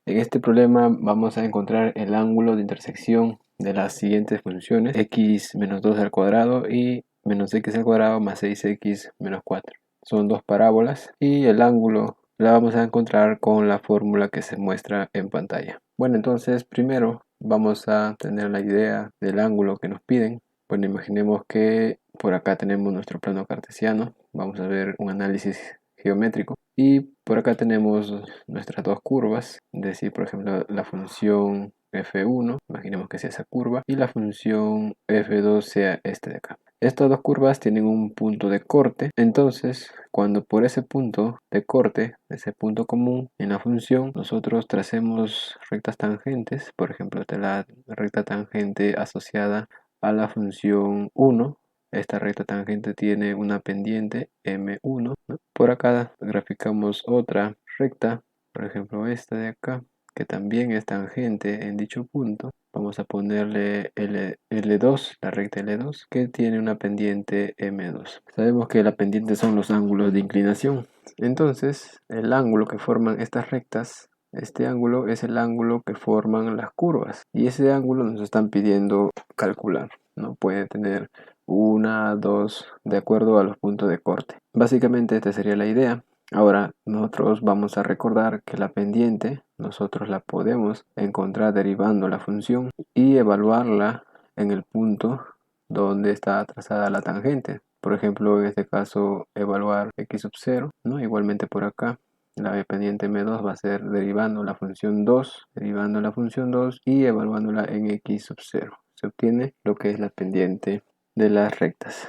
En este problema vamos a encontrar el ángulo de intersección de las siguientes funciones: x menos 2 al cuadrado y menos x al cuadrado más 6x menos 4. Son dos parábolas y el ángulo la vamos a encontrar con la fórmula que se muestra en pantalla. Bueno, entonces primero vamos a tener la idea del ángulo que nos piden. Bueno, imaginemos que por acá tenemos nuestro plano cartesiano. Vamos a ver un análisis geométrico. Y por acá tenemos nuestras dos curvas. Es decir, por ejemplo, la función f1, imaginemos que sea esa curva, y la función f2 sea este de acá. Estas dos curvas tienen un punto de corte, entonces cuando por ese punto de corte, ese punto común en la función, nosotros tracemos rectas tangentes, por ejemplo, la recta tangente asociada a la función 1, esta recta tangente tiene una pendiente M1, ¿no? Por acá graficamos otra recta, por ejemplo esta de acá, que también es tangente en dicho punto. Vamos a ponerle L2, la recta L2, que tiene una pendiente M2. Sabemos que la pendiente son los ángulos de inclinación. Entonces, el ángulo que forman estas rectas, este ángulo es el ángulo que forman las curvas. Y ese ángulo nos están pidiendo calcular, ¿no? Puede tener una, dos, de acuerdo a los puntos de corte. Básicamente esta sería la idea. Ahora nosotros vamos a recordar que la pendiente nosotros la podemos encontrar derivando la función y evaluarla en el punto donde está trazada la tangente. Por ejemplo, en este caso evaluar x sub 0, ¿no? Igualmente por acá la pendiente m2 va a ser derivando la función 2, y evaluándola en x sub 0. Se obtiene lo que es la pendiente de las rectas,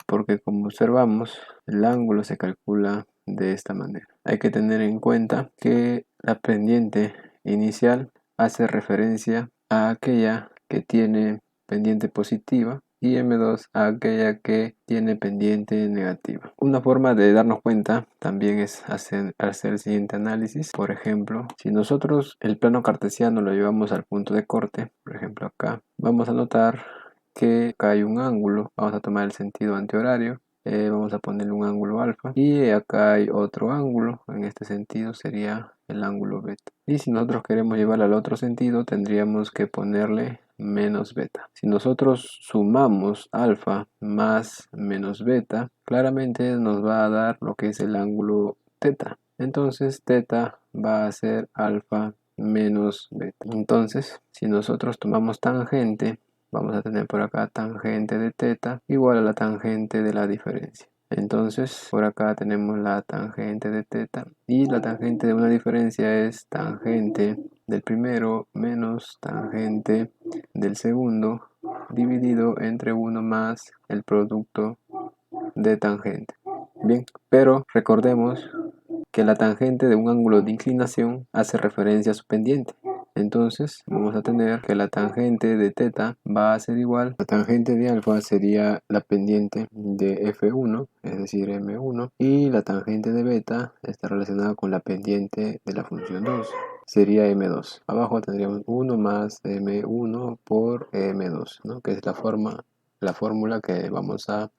porque como observamos el ángulo se calcula de esta manera. Hay que tener en cuenta que la pendiente inicial hace referencia a aquella que tiene pendiente positiva y M2 a aquella que tiene pendiente negativa. Una forma de darnos cuenta también es hacer el siguiente análisis. Por ejemplo, si nosotros el plano cartesiano lo llevamos al punto de corte, por ejemplo acá, vamos a notar que acá hay un ángulo. Vamos a tomar el sentido antihorario. Vamos a ponerle un ángulo alfa y acá hay otro ángulo, en este sentido sería el ángulo beta, y si nosotros queremos llevarlo al otro sentido tendríamos que ponerle menos beta. Si nosotros sumamos alfa más menos beta, claramente nos va a dar lo que es el ángulo teta. Entonces teta va a ser alfa menos beta. Entonces si nosotros tomamos tangente, vamos a tener por acá tangente de teta igual a la tangente de la diferencia. Entonces por acá tenemos la tangente de teta y la tangente de una diferencia es tangente del primero menos tangente del segundo dividido entre 1 más el producto de tangente. Bien, pero recordemos que la tangente de un ángulo de inclinación hace referencia a su pendiente. Entonces vamos a tener que la tangente de teta va a ser igual. La tangente de alfa sería la pendiente de f1, es decir m1, y la tangente de beta está relacionada con la pendiente de la función 2, sería m2. Abajo tendríamos 1 más m1 por m2, ¿no? Que es la fórmula que vamos a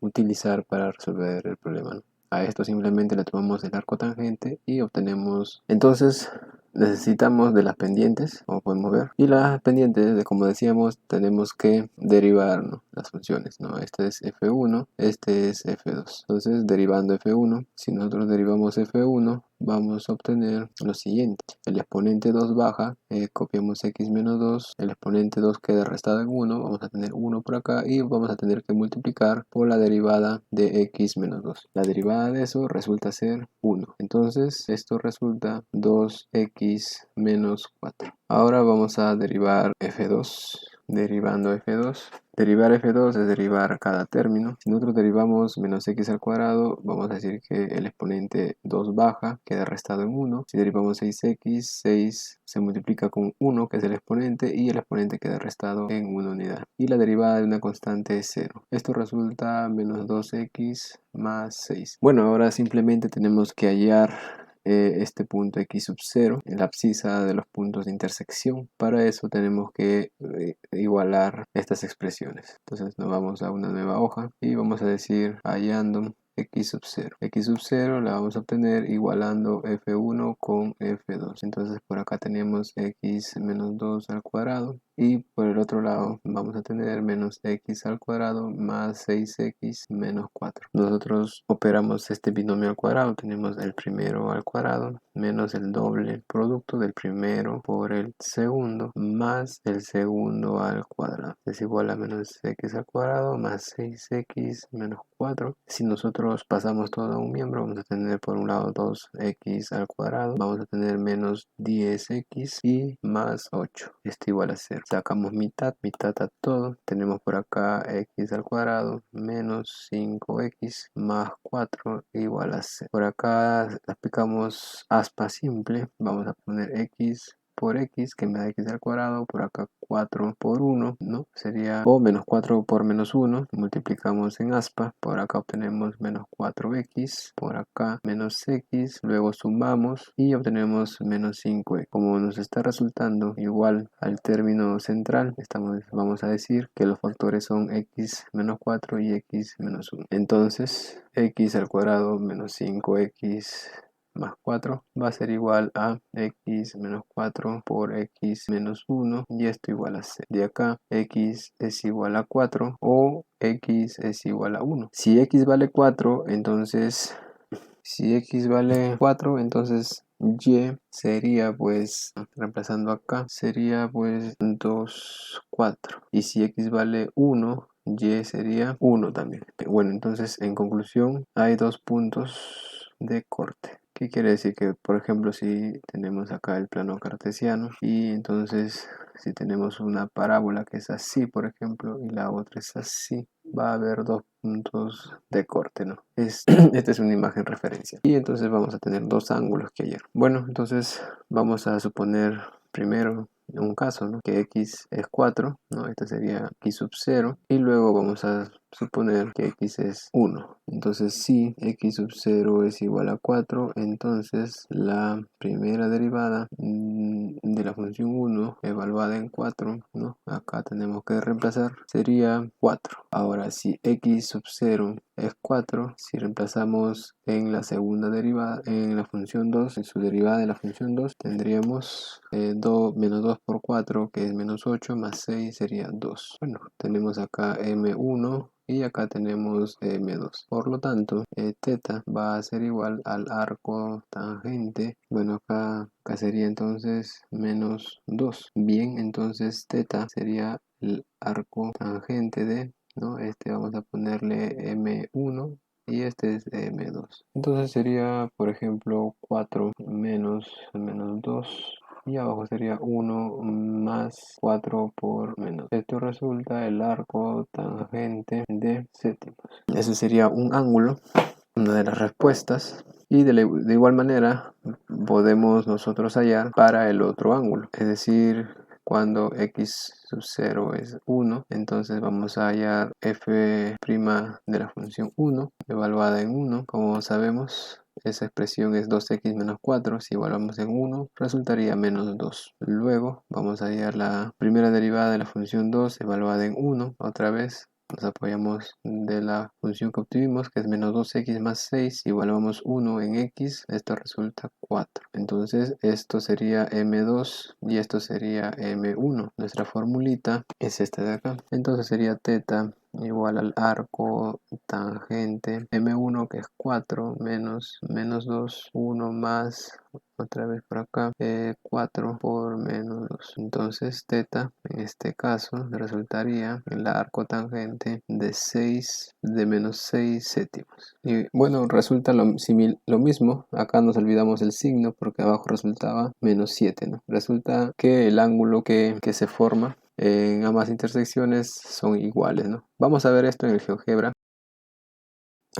utilizar para resolver el problema, ¿no? A esto simplemente le tomamos el arco tangente y obtenemos. Entonces necesitamos de las pendientes, como podemos ver, y las pendientes, como decíamos, tenemos que derivar, ¿no?, las funciones, ¿no? Este es f1, este es f2. Entonces derivando f1, si nosotros derivamos f1 vamos a obtener lo siguiente: el exponente 2 baja, copiamos x menos 2, el exponente 2 queda restado en 1, vamos a tener 1 por acá y vamos a tener que multiplicar por la derivada de x menos 2. La derivada de eso resulta ser 1, entonces esto resulta 2x menos 4. Ahora vamos a derivar f2. Derivando f2, derivar f2 es derivar cada término. Si nosotros derivamos menos x al cuadrado, vamos a decir que el exponente 2 baja, queda restado en 1. Si derivamos 6x, 6 se multiplica con 1, que es el exponente, y el exponente queda restado en 1 unidad. Y la derivada de una constante es 0. Esto resulta menos 2x más 6. Bueno, ahora simplemente tenemos que hallar este punto x sub 0, la abscisa de los puntos de intersección. Para eso tenemos que igualar estas expresiones. Entonces nos vamos a una nueva hoja y vamos a decir hallando x sub 0. X sub 0 la vamos a obtener igualando f1 con f2. Entonces por acá tenemos x menos 2 al cuadrado. Y por el otro lado vamos a tener menos x al cuadrado más 6x menos 4. Nosotros operamos este binomio al cuadrado. Tenemos el primero al cuadrado menos el doble producto del primero por el segundo más el segundo al cuadrado. Es igual a menos x al cuadrado más 6x menos 4. Si nosotros pasamos todo a un miembro, vamos a tener por un lado 2x al cuadrado. Vamos a tener menos 10x y más 8. Esto igual a 0. Sacamos mitad a todo. Tenemos por acá x al cuadrado menos 5x más 4 igual a 0. Por acá aplicamos aspa simple. Vamos a poner x por x, que me da x al cuadrado, por acá 4 por 1, ¿no? Sería, o menos 4 por menos 1, multiplicamos en aspa, por acá obtenemos menos 4x, por acá menos x, luego sumamos y obtenemos menos 5x. Como nos está resultando igual al término central, vamos a decir que los factores son x menos 4 y x menos 1. Entonces, x al cuadrado menos 5x más 4 va a ser igual a x menos 4 por x menos 1 y esto igual a 0. De acá x es igual a 4 o x es igual a 1. Si x vale 4, entonces y sería pues, reemplazando acá, sería pues 2, 4. Y si x vale 1, y sería 1 también. Bueno, entonces en conclusión hay dos puntos de corte. ¿Qué quiere decir? Que por ejemplo si tenemos acá el plano cartesiano y entonces si tenemos una parábola que es así, por ejemplo, y la otra es así, va a haber dos puntos de corte, ¿no? Esta es una imagen referencia. Y entonces vamos a tener dos ángulos que ayer. Bueno, entonces vamos a suponer primero un caso, ¿no? Que x es 4, ¿no? Este sería x sub 0 y luego vamos a suponer que x es 1. Entonces si x sub 0 es igual a 4, entonces la primera derivada de la función 1 evaluada en 4, ¿no? Acá tenemos que reemplazar, sería 4. Ahora si x sub 0 es 4, si reemplazamos en la segunda derivada, en la función 2, en su derivada de la función 2, tendríamos menos 2 por 4, que es menos 8, más 6 sería 2. Bueno, tenemos acá m1 y acá tenemos m2. Por lo tanto, θ va a ser igual al arco tangente. Bueno, acá sería entonces menos 2. Bien, entonces θ sería el arco tangente de, ¿no? Vamos a ponerle m1 y este es m2. Entonces sería, por ejemplo, 4 menos 2 y abajo sería 1 más 4 por menos. Esto resulta el arco tangente de séptimos. Ese sería un ángulo, una de las respuestas. Y de igual manera podemos nosotros hallar para el otro ángulo. Es decir, cuando x sub 0 es 1, entonces vamos a hallar f' de la función 1 evaluada en 1. Como sabemos, esa expresión es 2x menos 4. Si evaluamos en 1, resultaría menos 2. Luego vamos a hallar la primera derivada de la función 2 evaluada en 1. Otra vez nos apoyamos de la función que obtuvimos, que es menos 2x más 6. Si evaluamos 1 en x, esto resulta 4. Entonces esto sería m2 y esto sería m1. Nuestra formulita es esta de acá. Entonces sería θ igual al arco tangente m1, que es 4, menos 2, 1 más, otra vez por acá, 4 por menos 2. Entonces θ en este caso resultaría el arco tangente de menos 6 séptimos. Y bueno, resulta lo mismo. Acá nos olvidamos el signo porque abajo resultaba menos 7, ¿no? Resulta que el ángulo que se forma en ambas intersecciones son iguales, ¿no? Vamos a ver esto en el GeoGebra.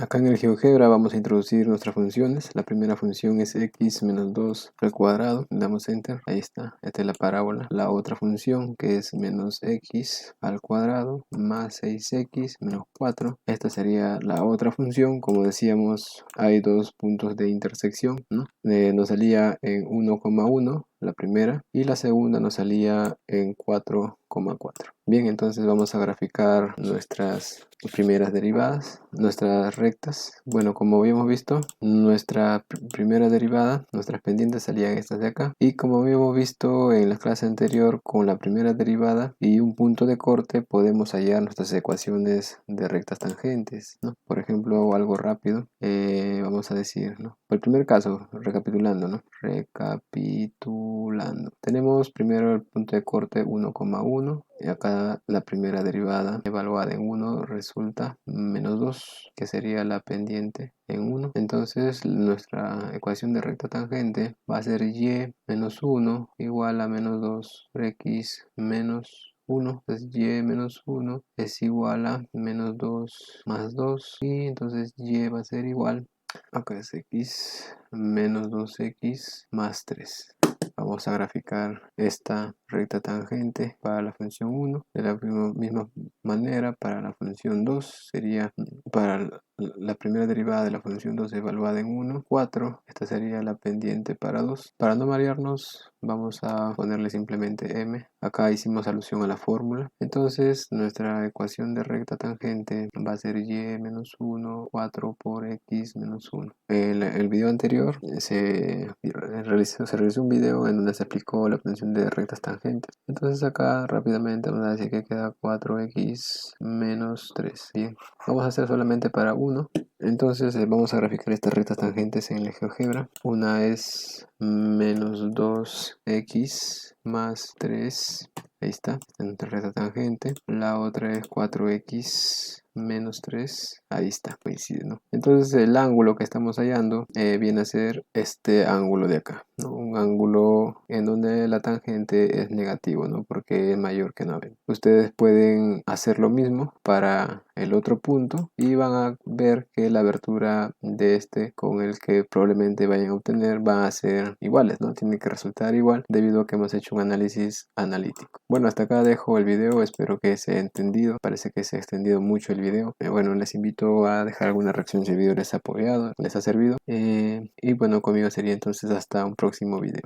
Acá en el GeoGebra vamos a introducir nuestras funciones. La primera función es x menos 2 al cuadrado. Damos enter. Ahí está. Esta es la parábola. La otra función, que es menos x al cuadrado más 6x menos 4. Esta sería la otra función. Como decíamos, hay dos puntos de intersección, ¿no? Nos salía en 1,1. la primera, y la segunda nos salía en 4,4. Bien, entonces vamos a graficar nuestras primeras derivadas, nuestras rectas. Bueno, como habíamos visto, nuestra primera derivada, nuestras pendientes salían estas de acá, y como habíamos visto en la clase anterior, con la primera derivada y un punto de corte podemos hallar nuestras ecuaciones de rectas tangentes, ¿no? Por ejemplo, algo rápido, vamos a decir, ¿no? Por el primer caso, recapitulando, ¿no? Recapitulando, tenemos primero el punto de corte 1,1, y acá la primera derivada evaluada en 1 resulta -2, que sería la pendiente en 1. Entonces nuestra ecuación de recta tangente va a ser y menos 1 igual a -2 por x menos 1. Entonces y menos 1 es igual a -2 más 2, y entonces y va a ser igual, acá es x menos 2x más 3. Vamos a graficar esta recta tangente para la función 1. De la misma manera, para la función 2 sería, para la primera derivada de la función 2 evaluada en 1, 4. Esta sería la pendiente para 2. Para no marearnos, vamos a ponerle simplemente m. Acá hicimos alusión a la fórmula. Entonces nuestra ecuación de recta tangente va a ser y menos 1, 4 por x menos 1. El video anterior se realizó un video en donde se aplicó la función de rectas tangentes. Entonces acá rápidamente vamos a decir que queda 4x menos 3. Bien, vamos a hacer solamente para 1. Entonces vamos a graficar estas rectas tangentes en el GeoGebra. Una es menos 2x más 3. Ahí está, nuestra recta tangente. La otra es 4x menos 3. Ahí está, coincide, ¿no? Entonces el ángulo que estamos hallando viene a ser este ángulo de acá, ¿no? Un ángulo en donde la tangente es negativo, ¿no? Porque es mayor que 90. Ustedes pueden hacer lo mismo para el otro punto y van a ver que la abertura de este con el que probablemente vayan a obtener van a ser iguales, ¿no? Tiene que resultar igual debido a que hemos hecho un análisis analítico. Bueno, hasta acá dejo el video, espero que se haya entendido. Parece que se ha extendido mucho el video. Bueno, les invito a dejar alguna reacción si el video les ha apoyado, les ha servido. Y bueno, conmigo sería entonces hasta un próximo video.